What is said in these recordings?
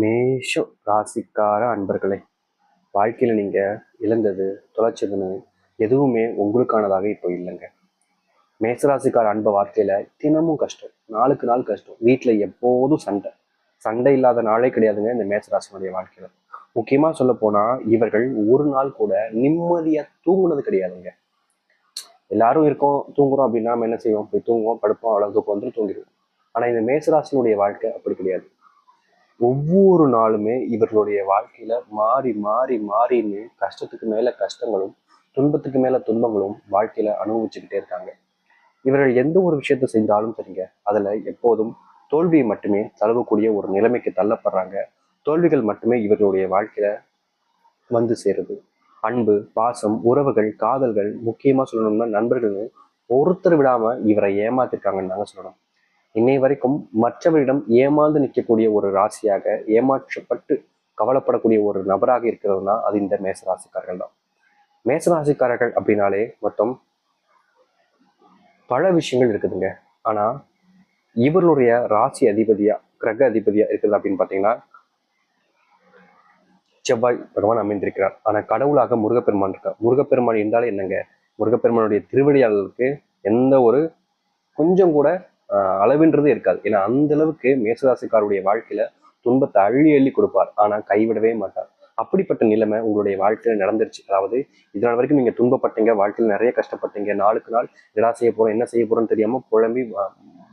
மேஷம் ராசிக்கார அன்பர்களே, வாழ்க்கையில் நீங்கள் இழந்தது தொலைச்சதுன்னு எதுவுமே உங்களுக்கானதாக இப்போ இல்லைங்க. மேசராசிக்கார அன்ப வாழ்க்கையில் தினமும் கஷ்டம், நாளுக்கு நாள் கஷ்டம். வீட்டில் எப்போதும் சண்டை. சண்டை இல்லாத நாளே கிடையாதுங்க இந்த மேசராசினுடைய வாழ்க்கையில். முக்கியமாக சொல்ல போனால் இவர்கள் ஒரு நாள் கூட நிம்மதியாக தூங்குனது கிடையாதுங்க. எல்லாரும் இருக்கோம், தூங்குறோம் அப்படின்னா நம்ம என்ன செய்வோம்? போய் தூங்குவோம், படுப்போம், அவ்வளோ தூக்கம் வந்து தூங்கிடுவோம். ஆனால் இந்த மேசராசினுடைய வாழ்க்கை அப்படி கிடையாது. ஒவ்வொரு நாளுமே இவர்களுடைய வாழ்க்கையில மாறி மாறி மாறின்னு கஷ்டத்துக்கு மேல கஷ்டங்களும் துன்பத்துக்கு மேல துன்பங்களும் வாழ்க்கையில அனுபவிச்சுக்கிட்டே இருக்காங்க. இவர்கள் எந்த ஒரு விஷயத்த செஞ்சாலும் சரிங்க, அதுல எப்போதும் தோல்வியை மட்டுமே தழுவக்கூடிய ஒரு நிலைமைக்கு தள்ளப்படுறாங்க. தோல்விகள் மட்டுமே இவர்களுடைய வாழ்க்கையில வந்து சேருது. அன்பு, பாசம், உறவுகள், காதல்கள், முக்கியமா சொல்லணும்னா நண்பர்கள் ஒருத்தர் விடாம இவரை ஏமாத்திருக்காங்கன்னு தாங்க சொல்லணும். இன்னை வரைக்கும் மற்றவரிடம் ஏமாந்து நிற்கக்கூடிய ஒரு ராசியாக, ஏமாற்றப்பட்டு கவலைப்படக்கூடிய ஒரு நபராக இருக்கிறதுனா அது இந்த மேசராசிக்காரர்கள் தான். மேசராசிக்காரர்கள் அப்படின்னாலே மொத்தம் பல விஷயங்கள் இருக்குதுங்க. ஆனா இவர்களுடைய ராசி அதிபதியா, கிரக அதிபதியா இருக்கிறது அப்படின்னு பாத்தீங்கன்னா செவ்வாய் பகவான் அமைந்திருக்கிறார். ஆனா கடவுளாக முருகப்பெருமான் இருக்கார். முருகப்பெருமான் இருந்தாலே என்னங்க, முருகப்பெருமானுடைய திருவடியாளர்களுக்கு எந்த ஒரு கொஞ்சம் கூட அளவின்றது இருக்காது. ஏன்னா அந்த அளவுக்கு மேசராசிக்காருடைய வாழ்க்கையில துன்பத்தை அள்ளி அள்ளி கொடுப்பார், ஆனா கைவிடவே மாட்டார். அப்படிப்பட்ட நிலைமை உங்களுடைய வாழ்க்கையில நடந்துருச்சு. அதாவது இதனால் வரைக்கும் நீங்க துன்பப்பட்டீங்க, வாழ்க்கையில் நிறைய கஷ்டப்பட்டீங்க, நாளுக்கு நாள் இதெல்லாம் செய்ய போறோம், என்ன செய்ய போறோம்னு தெரியாம புலம்பி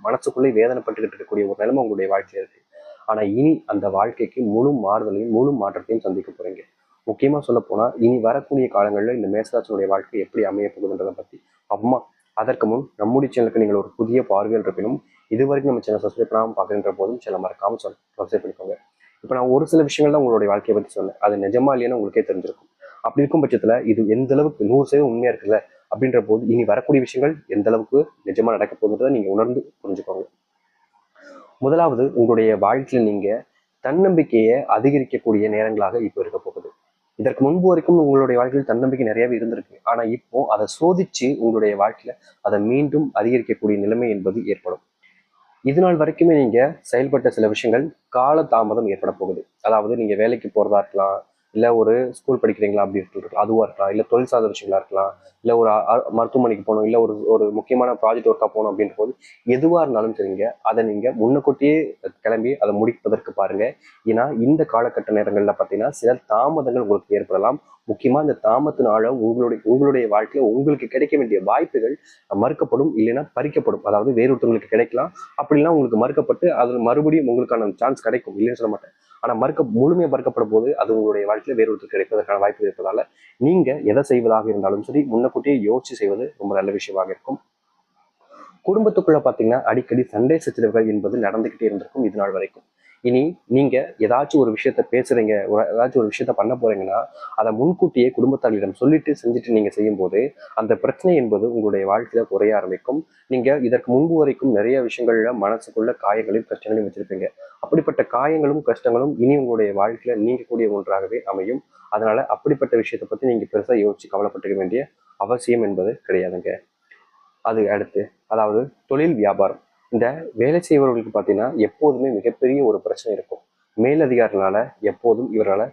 மனசுக்குள்ளே வேதனைப்பட்டுக்கிட்டு இருக்கக்கூடிய ஒரு நிலைமை உங்களுடைய வாழ்க்கையில இருக்கு. ஆனா இனி அந்த வாழ்க்கைக்கு முழு மாறுதலையும் முழு மாற்றத்தையும் சந்திக்க போறீங்க. முக்கியமா சொல்ல போனா இனி வரக்கூடிய காலங்களில் இந்த மேசராசினுடைய வாழ்க்கை எப்படி அமைய போகுதுன்றதை பத்தி அம்மா. அதற்கு முன் நம்முடைய சேனலுக்கு நீங்கள் ஒரு புதிய பார்வையில் இருப்பினும் இதுவரைக்கும் நம்ம சேனல் சப்ஸ்கிரைப் பண்ணாமல் பார்க்குற போதும் சில மறக்காம சப்ஸ்கிரைப் பண்ணிக்கோங்க. இப்போ நான் ஒரு சில விஷயங்கள் தான் உங்களுடைய வாழ்க்கையை பற்றி சொன்னேன், அது நிஜமா இல்லையான்னு உங்களுக்கே தெரிஞ்சிருக்கும். அப்படி இருக்கும் பட்சத்துல இது எந்த அளவுக்கு 100% உண்மையா இருக்குல்ல அப்படின்ற போது இனி வரக்கூடிய விஷயங்கள் எந்த அளவுக்கு நிஜமா நடக்க போகுதுன்றதை நீங்க உணர்ந்து புரிஞ்சுக்கோங்க. முதலாவது, உங்களுடைய வாழ்க்கையில் நீங்க தன்னம்பிக்கையை அதிகரிக்கக்கூடிய நேரங்களாக இப்போ இருக்க போகுது. இதற்கு முன்பு வரைக்கும் உங்களுடைய வாழ்க்கையில் தன்னம்பிக்கை நிறையவே இருந்திருக்கு. ஆனா இப்போ அதை சோதிச்சு உங்களுடைய வாழ்க்கையில அதை மீண்டும் அதிகரிக்கக்கூடிய நிலைமை என்பது ஏற்படும். இது நாள் வரைக்குமே நீங்க செயல்பட்ட சில விஷயங்கள் கால தாமதம் ஏற்பட போகுது. அதாவது நீங்க வேலைக்கு போறதா இருக்கலாம், இல்ல ஒரு ஸ்கூல் படிக்கிறீங்களா அப்படி இருக்கலாம், அதுவா இருக்கலாம், இல்ல தொழில் சார்ந்த விஷயங்களா இருக்கலாம், இல்ல ஒரு மருத்துவமனைக்கு போகணும், இல்ல ஒரு ஒரு முக்கியமான ப்ராஜெக்ட் ஒர்க்கா போகணும் அப்படின்ற போது எதுவா இருந்தாலும் சரிங்க, அதை நீங்க முன்னக்கூட்டியே கிளம்பி அதை முடிப்பதற்கு பாருங்க. ஏன்னா இந்த காலகட்ட நேரங்கள்ல பார்த்தீங்கன்னா சில தாமதங்கள் உங்களுக்கு ஏற்படலாம். முக்கியமா இந்த தாமத்தினால உங்களுடைய வாழ்க்கையில உங்களுக்கு கிடைக்க வேண்டிய வாய்ப்புகள் மறுக்கப்படும், இல்லைன்னா பறிக்கப்படும். அதாவது வேறொருத்தவங்களுக்கு கிடைக்கலாம், அப்படிலாம் உங்களுக்கு மறுக்கப்பட்டு அதில் மறுபடியும் உங்களுக்கான சான்ஸ் கிடைக்கும், இல்லைன்னு சொல்ல மாட்டேன். ஆனா முழுமையாக மறுக்கப்படும் போது அது உங்களுடைய வாழ்க்கையில வேறொருத்தர் கிடைப்பதற்கான வாய்ப்பு இருப்பதால நீங்க எதை செய்வதாக இருந்தாலும் சரி முன்னக்கூட்டியே யோசிச்சு செய்வது ரொம்ப நல்ல விஷயமாக இருக்கும். குடும்பத்துக்குள்ள பாத்தீங்கன்னா அடிக்கடி சண்டை சச்சரவுகள் என்பது நடந்துகிட்டே இருந்திருக்கும் இது நாள் வரைக்கும். இனி நீங்க ஏதாச்சும் ஒரு விஷயத்த பேசுறீங்க, ஏதாச்சும் ஒரு விஷயத்த பண்ண போறீங்கன்னா அதை முன்கூட்டியே குடும்பத்தாரிடம் சொல்லிட்டு செஞ்சுட்டு நீங்க செய்யும் போது அந்த பிரச்சனை என்பது உங்களுடைய வாழ்க்கையில குறைய ஆரம்பிக்கும். நீங்க இதற்கு முன்பு வரைக்கும் நிறைய விஷயங்கள்ல மனசுக்குள்ள காயங்களையும் கஷ்டங்களையும் வச்சிருப்பீங்க. அப்படிப்பட்ட காயங்களும் கஷ்டங்களும் இனி உங்களுடைய வாழ்க்கையில நீங்கக்கூடிய ஒன்றாகவே அமையும். அதனால அப்படிப்பட்ட விஷயத்தை பத்தி நீங்க பெருசா யோசிச்சு கவலைப்பட்டுக்க வேண்டிய அவசியம் என்பது கிடையாதுங்க. அது அடுத்து, அதாவது தொழில் வியாபாரம். இந்த வேலை செய்பவர்களுக்கு பார்த்தீங்கன்னா எப்போதுமே மிகப்பெரிய ஒரு பிரச்சனை இருக்கும். மேலதிகாரிகளால எப்போதும் இவரால்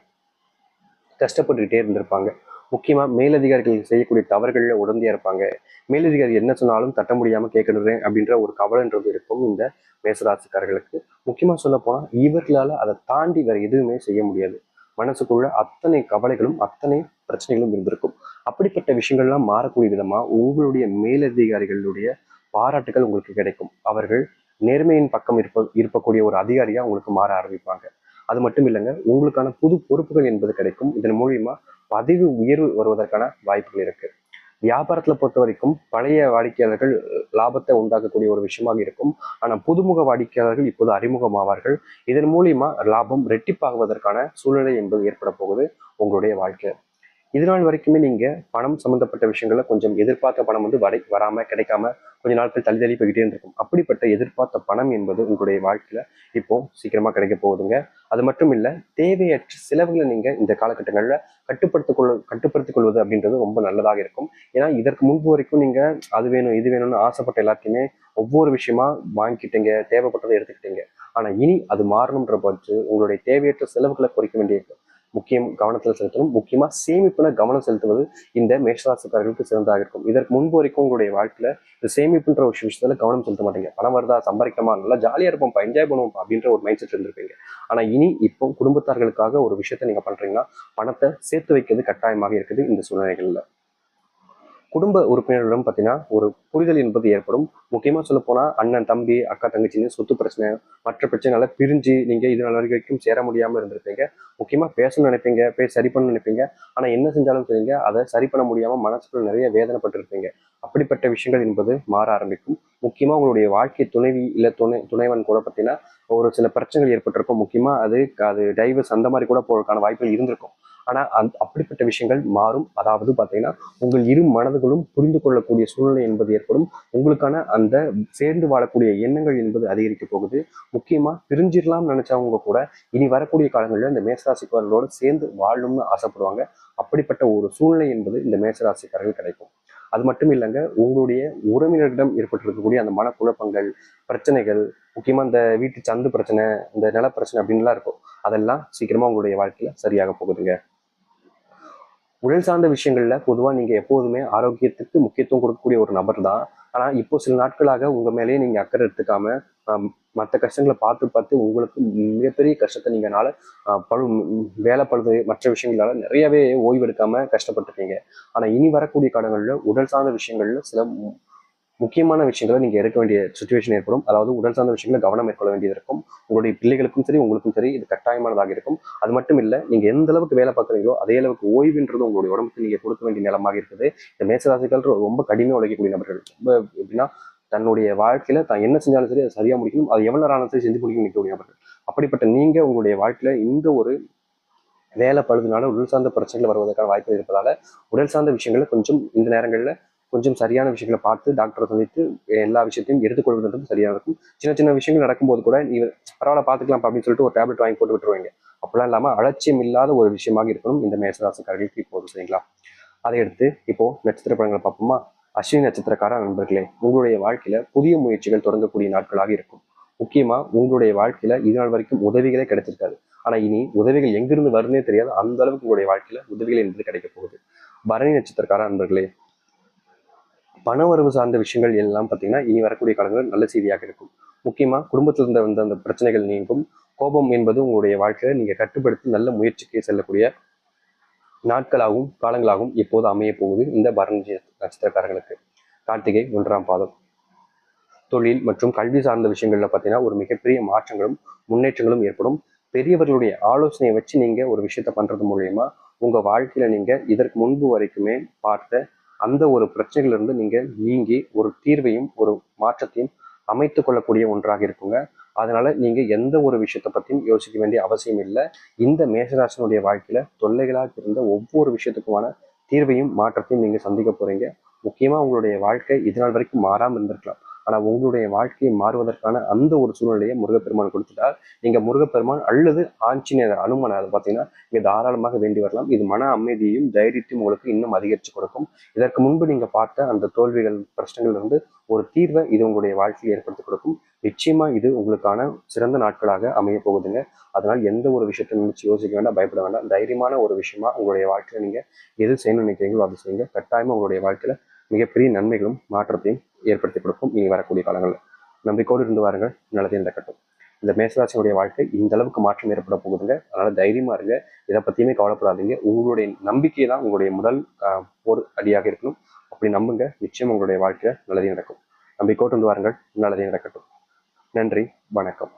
கஷ்டப்பட்டுக்கிட்டே இருந்திருப்பாங்க. முக்கியமா மேலதிகாரிகள் செய்யக்கூடிய தவறுகள்ல உடந்தையா இருப்பாங்க. மேலதிகாரி என்ன சொன்னாலும் தட்ட முடியாம கேட்கறது அப்படின்ற ஒரு கவலைன்றது இருக்கும் இந்த மேசராசிக்காரர்களுக்கு. முக்கியமா சொல்ல போனா இவர்களால அதை தாண்டி வேற எதுவுமே செய்ய முடியாது. மனசுக்குள்ள அத்தனை கவலைகளும் அத்தனை பிரச்சனைகளும் இருந்திருக்கும். அப்படிப்பட்ட விஷயங்கள்லாம் மாறக்கூடிய விதமா உங்களுடைய மேலதிகாரிகளுடைய பாராட்டுகள் உங்களுக்கு கிடைக்கும். அவர்கள் நேர்மையின் பக்கம் இருக்கக்கூடிய ஒரு அதிகாரியா உங்களுக்கு மாற ஆரம்பிப்பாங்க. அது மட்டும் இல்லைங்க, உங்களுக்கான புது பொறுப்புகள் என்பது கிடைக்கும். இதன் மூலியமா பதவி உயர்வு வருவதற்கான வாய்ப்புகள் இருக்கு. வியாபாரத்துல பொறுத்த வரைக்கும் பழைய வாடிக்கையாளர்கள் லாபத்தை உண்டாக்கக்கூடிய ஒரு விஷயமாக இருக்கும். ஆனா புதுமுக வாடிக்கையாளர்கள் இப்போது அறிமுகமாவார்கள். இதன் மூலியமா லாபம் ரெட்டிப்பாகுவதற்கான சூழ்நிலை என்பது ஏற்பட போகுது உங்களுடைய வாழ்க்கை. இது நாள் வரைக்குமே நீங்க பணம் சம்பந்தப்பட்ட விஷயங்கள்ல கொஞ்சம் எதிர்பார்த்த பணம் வந்து வராம கிடைக்காம கொஞ்ச நாட்கள் தள்ளி தள்ளி போய்கிட்டே இருக்கும். அப்படிப்பட்ட எதிர்பார்த்த பணம் என்பது உங்களுடைய வாழ்க்கையில இப்போ சீக்கிரமா கிடைக்க போகுதுங்க. அது மட்டும் இல்ல, தேவையற்ற செலவுகளை நீங்க இந்த காலகட்டங்கள்ல கட்டுப்படுத்திக் கொள்வது அப்படின்றது ரொம்ப நல்லதாக இருக்கும். ஏன்னா இதற்கு முன்பு வரைக்கும் நீங்க அது வேணும் இது வேணும்னு ஆசைப்பட்ட எல்லாத்தையுமே ஒவ்வொரு விஷயமா வாங்கிக்கிட்டீங்க, தேவைப்பட்டதை எடுத்துக்கிட்டீங்க. ஆனா இனி அது மாறணும்ன்ற பட்ச உங்களுடைய தேவையற்ற செலவுகளை குறைக்க வேண்டிய முக்கியம் கவனத்தில் செலுத்தணும். முக்கியமா சேமிப்புல கவனம் செலுத்துவது இந்த மேஷராசிக்காரர்களுக்கு சிறந்ததாக இருக்கும். இதற்கு முன்பு வரைக்கும் உங்களுடைய வாழ்க்கையில இந்த சேமிப்புன்ற ஒரு விஷயத்துல கவனம் செலுத்த மாட்டீங்க. பணம் வருதா, சம்பாதிக்கமா, நல்லா ஜாலியா இருப்போம்ப்பா, என்ஜாய் பண்ணுவோம் அப்படின்ற ஒரு மைண்ட் செட் இருந்திருப்பீங்க. ஆனா இனி இப்போ குடும்பத்தார்களுக்காக ஒரு விஷயத்த நீங்க பண்றீங்கன்னா பணத்தை சேர்த்து வைக்கிறது கட்டாயமாக இருக்குது. இந்த சூழ்நிலைகள்ல குடும்ப உறுப்பினர்களிடம் பார்த்தீங்கன்னா ஒரு புரிதல் என்பது ஏற்படும். முக்கியமா சொல்ல போனா அண்ணன் தம்பி அக்கா தங்கச்சின்னு சொத்து பிரச்சனை மற்ற பிரச்சனைகளை பிரிஞ்சு நீங்க இது நாள் வரைக்கும் சேர முடியாம இருந்திருப்பீங்க. முக்கியமா பேசணும்னு நினைப்பீங்க, சரி பண்ணணும்னு நினைப்பீங்க. ஆனா என்ன செஞ்சாலும் சரிங்க, அதை சரி பண்ண முடியாம மனசுக்குள்ள நிறைய வேதனைப்பட்டு இருப்பீங்க. அப்படிப்பட்ட விஷயங்கள் என்பது மாற ஆரம்பிக்கும். முக்கியமா உங்களுடைய வாழ்க்கை துணைவி இல்ல துணைவன் கூட பார்த்தீங்கன்னா ஒரு சில பிரச்சனைகள் ஏற்பட்டிருக்கும். முக்கியமா அது டைவர்ஸ் அந்த மாதிரி கூட போறதுக்கான வாய்ப்புகள் இருந்திருக்கும். ஆனா அப்படிப்பட்ட விஷயங்கள் மாறும். அதாவது பாத்தீங்கன்னா உங்கள் இரு மனதுகளும் புரிந்து கொள்ளக்கூடிய சூழ்நிலை என்பது ஏற்படும். உங்களுக்கான அந்த சேர்ந்து வாழக்கூடிய எண்ணங்கள் என்பது அதிகரிக்க போகுது. முக்கியமா பிரிஞ்சிடலாம் நினைச்சவங்க கூட இனி வரக்கூடிய காலங்களில் இந்த மேசராசிக்காரர்களோடு சேர்ந்து வாழணும்னு ஆசைப்படுவாங்க. அப்படிப்பட்ட ஒரு சூழ்நிலை என்பது இந்த மேசராசிக்காரர்கள் கிடைக்கும். அது மட்டும் இல்லைங்க, உங்களுடைய உறவினரிடம் ஏற்பட்டிருக்கக்கூடிய அந்த மனக்குழப்பங்கள், பிரச்சனைகள், முக்கியமா இந்த வீட்டு சந்து பிரச்சனை, இந்த நில பிரச்சனை அப்படின்லாம் இருக்கும். அதெல்லாம் சீக்கிரமா உங்களுடைய வாழ்க்கையில சரியாக போகுதுங்க. உடல் சார்ந்த விஷயங்கள்ல பொதுவா நீங்க எப்போதுமே ஆரோக்கியத்துக்கு முக்கியத்துவம் கொடுக்கக்கூடிய ஒரு நபர் தான். ஆனா இப்போ சில நாட்களாக உங்க மேலேயே நீங்க அக்கறை எடுத்துக்காம மற்ற கஷ்டங்களை பார்த்து பார்த்து உங்களுக்கு மிகப்பெரிய கஷ்டத்தை நீங்கனால வேலை பழுது மற்ற விஷயங்களால நிறையவே ஓய்வு எடுக்காம கஷ்டப்பட்டிருக்கீங்க. ஆனா இனி வரக்கூடிய காலங்கள்ல உடல் சார்ந்த விஷயங்கள்ல சில முக்கியமான விஷயங்களை நீங்க எடுக்க வேண்டிய சுச்சுவேஷன் ஏற்படும். அதாவது உடல் சார்ந்த விஷயங்களை கவனம் மேற்கொள்ள வேண்டியது இருக்கும். உங்களுடைய பிள்ளைகளுக்கும் சரி உங்களுக்கும் சரி இது கட்டாயமானதாக இருக்கும். அது மட்டும் இல்ல, நீங்க எந்த அளவுக்கு வேலை பார்க்குறீங்களோ அதே அளவுக்கு ஓய்வுன்றது உங்களுடைய உடம்புக்கு நீங்க கொடுக்க வேண்டிய நிலமாக இருக்குது. இந்த மேசராசிகள் ரொம்ப கடுமையாக உழைக்கக்கூடிய நபர்கள். ரொம்ப எப்படின்னா தன்னுடைய வாழ்க்கையில தான் என்ன செஞ்சாலும் சரி அதை சரியா முடிக்கணும், அது எவ்வளவு நேரம் சரி செஞ்சு முடிக்கணும் நிற்கக்கூடிய நபர்கள். அப்படிப்பட்ட நீங்க உங்களுடைய வாழ்க்கையில இந்த ஒரு வேலை பழுதுனால உடல் சார்ந்த பிரச்சனைகள் வருவதற்கான வாய்ப்பு இருப்பதால உடல் சார்ந்த விஷயங்களை கொஞ்சம் இந்த நேரங்களில் கொஞ்சம் சரியான விஷயங்களை பார்த்து டாக்டரை சந்தித்து எல்லா விஷயத்தையும் எடுத்துக்கொள்வதுன்றது சரியாக இருக்கும். சின்ன சின்ன விஷயங்கள் நடக்கும்போது கூட நீ பரவாயில்ல பார்த்துக்கலாம் அப்படின்னு சொல்லிட்டு ஒரு டேப்லெட் வாங்கி போட்டு விட்டுருவாங்க. அப்படிலாம் இல்லாமல் அலட்சியம் இல்லாத ஒரு விஷயமாக இருக்கணும் இந்த மேசராசிக்காரர்களுக்கு இப்போது. சரிங்களா? அதை எடுத்து இப்போ நட்சத்திர படங்களை பார்ப்போமா? அஸ்வினி நட்சத்திரக்கார நண்பர்களே, உங்களுடைய வாழ்க்கையில புதிய முயற்சிகள் தொடங்கக்கூடிய நாட்களாக இருக்கும். முக்கியமா உங்களுடைய வாழ்க்கையில இது நாள் வரைக்கும் உதவிகளே கிடைச்சிருக்காது. ஆனா இனி உதவிகள் எங்கிருந்து வரும்னே தெரியாது. அந்த அளவுக்கு உங்களுடைய வாழ்க்கையில உதவிகள் என்பது கிடைக்க போகுது. பரணி நட்சத்திரக்கார நண்பர்களே, பண வரவு சார்ந்த விஷயங்கள் எல்லாம் பார்த்தீங்கன்னா இனி வரக்கூடிய காலங்கள் நல்ல செய்தியாக இருக்கும். முக்கியமா குடும்பத்தில் இருந்த வந்த அந்த பிரச்சனைகள் நீங்கும். கோபம் என்பது உங்களுடைய வாழ்க்கையில நீங்க கட்டுப்படுத்தி நல்ல முயற்சிக்கு செல்லக்கூடிய நாட்களாகவும் காலங்களாகவும் இப்போது அமைய போகுது இந்த பரணி நட்சத்திரக்காரர்களுக்கு. கார்த்திகை 1ஆம் பாதம். தொழில் மற்றும் கல்வி சார்ந்த விஷயங்கள்ல பார்த்தீங்கன்னா ஒரு மிகப்பெரிய மாற்றங்களும் முன்னேற்றங்களும் ஏற்படும். பெரியவர்களுடைய ஆலோசனையை வச்சு நீங்க ஒரு விஷயத்த பண்றது மூலயமா உங்க வாழ்க்கையில நீங்க இதற்கு முன்பு வரைக்குமே பார்த்த அந்த ஒரு பிரச்சனைகள் இருந்து நீங்க நீங்கி ஒரு தீர்வையும் ஒரு மாற்றத்தையும் அமைத்து கொள்ளக்கூடிய ஒன்றாக இருக்குங்க. அதனால நீங்க எந்த ஒரு விஷயத்தை பத்தியும் யோசிக்க வேண்டிய அவசியம் இல்லை. இந்த மேஷராசினுடைய வாழ்க்கையில தொல்லைகளாக இருந்த ஒவ்வொரு விஷயத்துக்குமான தீர்வையும் மாற்றத்தையும் நீங்க சந்திக்க போறீங்க. முக்கியமா உங்களுடைய வாழ்க்கை இது நாள் வரைக்கும் மாறாமல் இருந்திருக்கலாம். ஆனா உங்களுடைய வாழ்க்கையை மாறுவதற்கான அந்த ஒரு சூழ்நிலையை முருகப்பெருமான் கொடுத்துட்டார். நீங்க முருகப்பெருமான் அல்லது ஆஞ்சநேயர் அனுமனை அதை பார்த்தீங்கன்னா நீங்க தாராளமாக வேண்டி வரலாம். இது மன அமைதியையும் தைரியத்தையும் உங்களுக்கு இன்னும் அதிகரித்து கொடுக்கும். இதற்கு முன்பு நீங்க பார்த்த அந்த தோல்விகள் பிரச்சனைகள் இருந்து ஒரு தீர்வை இது உங்களுடைய வாழ்க்கையை ஏற்படுத்தி கொடுக்கும். நிச்சயமா இது உங்களுக்கான சிறந்த நாட்களாக அமைய போகுதுங்க. அதனால் எந்த ஒரு விஷயத்தை நினைச்சு யோசிக்க வேண்டாம், பயப்பட வேண்டாம். தைரியமான ஒரு விஷயமா உங்களுடைய வாழ்க்கையில நீங்க எது செய்யணும்னு நினைக்கிறீங்களோ அதை செய்யுங்க. கட்டாயமா உங்களுடைய வாழ்க்கையில மிகப்பெரிய நன்மைகளும் மாற்றத்தையும் ஏற்படுத்தி கொடுக்கும் இனி வரக்கூடிய காலங்களில். நம்பிக்கையோடு இருந்து வாருங்கள், நல்லதே நடக்கட்டும். இந்த மேசராசியுடைய வாழ்க்கை இந்த அளவுக்கு மாற்றம் ஏற்பட போகுதுங்க. அதனால தைரியமா இருங்க, இதை பத்தியுமே கவலைப்படாதீங்க. உங்களுடைய நம்பிக்கை தான் உங்களுடைய முதல் ஒரு அடியாக இருக்கணும். அப்படி நம்புங்க, நிச்சயம் உங்களுடைய வாழ்க்கையில நல்லதே நடக்கும். நம்பிக்கையோடு இருந்து வாருங்கள், நல்லதே நடக்கட்டும். நன்றி, வணக்கம்.